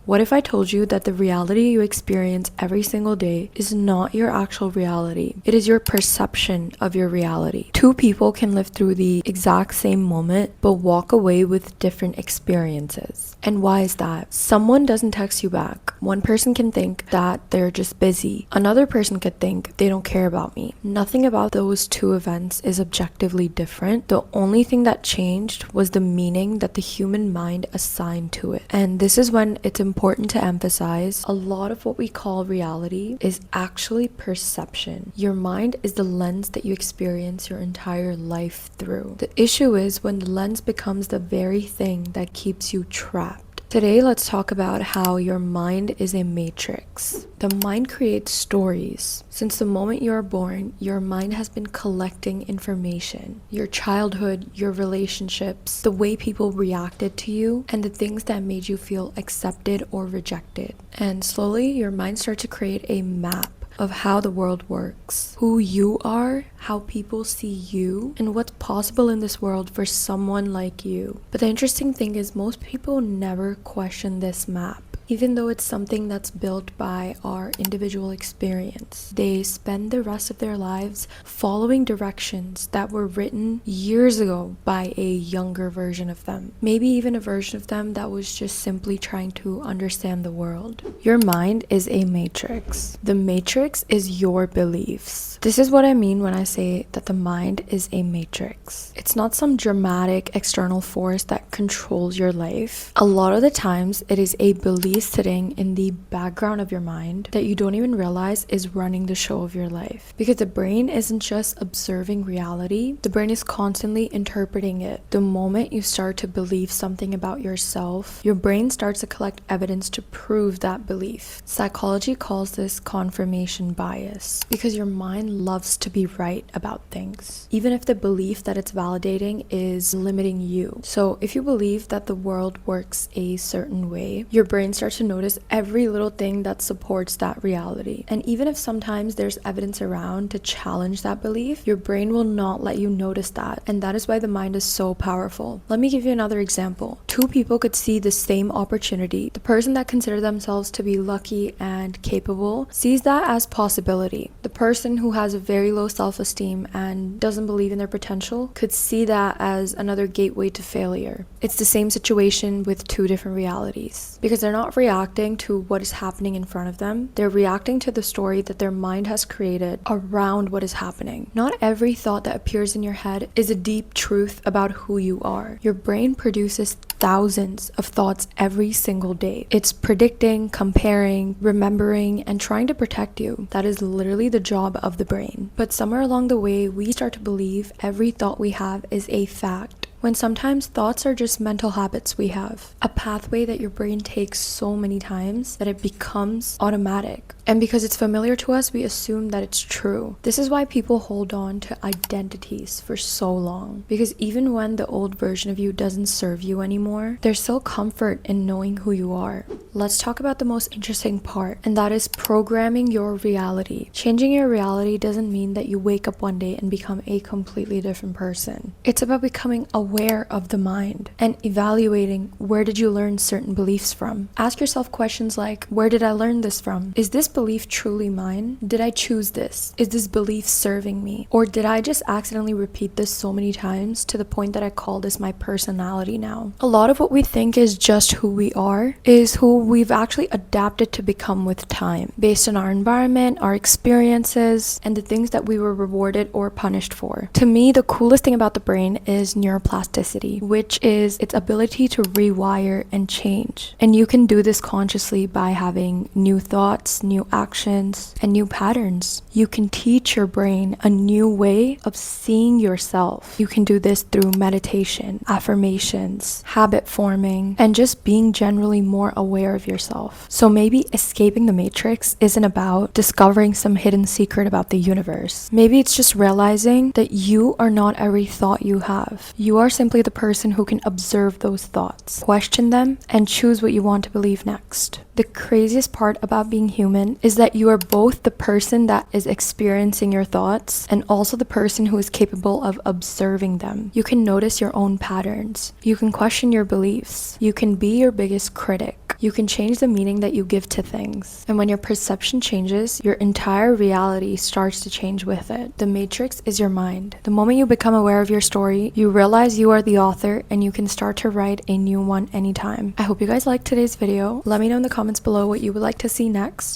What if I told you that the reality you experience every single day is not your actual reality? It is your perception of your reality. Two people can live through the exact same moment but walk away with different experiences. And why is that? Someone doesn't text you back. One person can think that they're just busy. Another person could think they don't care about me. Nothing about those two events is objectively different. The only thing that changed was the meaning that the human mind assigned to it. And this is when it's important to emphasize a lot of what we call reality is actually perception. Your mind is the lens that you experience your entire life through. The issue is when the lens becomes the very thing that keeps you trapped. Today, let's talk about how your mind is a matrix. The mind creates stories. Since the moment you are born, your mind has been collecting information. Your childhood, your relationships, the way people reacted to you, and the things that made you feel accepted or rejected. And slowly, your mind starts to create a map of how the world works, who you are, how people see you, and what's possible in this world for someone like you. But the interesting thing is most people never question this map. Even though it's something that's built by our individual experience, they spend the rest of their lives following directions that were written years ago by a younger version of them. Maybe even a version of them that was just simply trying to understand the world. Your mind is a matrix. The matrix is your beliefs. This is what I mean when I say that the mind is a matrix. It's not some dramatic external force that controls your life. A lot of the times, it is a belief sitting in the background of your mind that you don't even realize is running the show of your life. Because the brain isn't just observing reality, the brain is constantly interpreting it. The moment you start to believe something about yourself, your brain starts to collect evidence to prove that belief. Psychology calls this confirmation bias, because your mind loves to be right about things, even if the belief that it's validating is limiting you. So if you believe that the world works a certain way, your brain starts to notice every little thing that supports that reality. And even if sometimes there's evidence around to challenge that belief, your brain will not let you notice that. And that is why the mind is so powerful. Let me give you another example. Two people could see the same opportunity. The person that considers themselves to be lucky and capable sees that as possibility. The person who has a very low self-esteem and doesn't believe in their potential could see that as another gateway to failure. It's the same situation with two different realities, because they're not reacting to what is happening in front of them. They're reacting to the story that their mind has created around what is happening. Not every thought that appears in your head is a deep truth about who you are. Your brain produces thousands of thoughts every single day. It's predicting, comparing, remembering, and trying to protect you. That is literally the job of the brain. But somewhere along the way, we start to believe every thought we have is a fact, when sometimes thoughts are just mental habits we have, a pathway that your brain takes so many times that it becomes automatic. And because it's familiar to us, we assume that it's true. This is why people hold on to identities for so long, because even when the old version of you doesn't serve you anymore, there's still comfort in knowing who you are. Let's talk about the most interesting part, and that is programming your reality. Changing your reality doesn't mean that you wake up one day and become a completely different person. It's about becoming aware of the mind and evaluating where did you learn certain beliefs from. Ask yourself questions like, where did I learn this from? Is this belief truly mine? Did I choose this? Is this belief serving me? Or did I just accidentally repeat this so many times to the point that I call this my personality now? A lot of what we think is just who we are is who we've actually adapted to become with time, based on our environment, our experiences, and the things that we were rewarded or punished for. To me, the coolest thing about the brain is neuroplasticity, which is its ability to rewire and change. And you can do this consciously by having new thoughts, new actions, and new patterns. You can teach your brain a new way of seeing yourself. You can do this through meditation, affirmations, habit forming, and just being generally more aware of yourself. So maybe escaping the matrix isn't about discovering some hidden secret about the universe. Maybe it's just realizing that you are not every thought you have. You are simply the person who can observe those thoughts, question them, and choose what you want to believe next. The craziest part about being human is that you are both the person that is experiencing your thoughts and also the person who is capable of observing them. You can notice your own patterns. You can question your beliefs. You can be your biggest critic. You can change the meaning that you give to things. And when your perception changes, your entire reality starts to change with it. The matrix is your mind. The moment you become aware of your story, you realize you are the author and you can start to write a new one anytime. I hope you guys liked today's video. Let me know in the comments below what you would like to see next.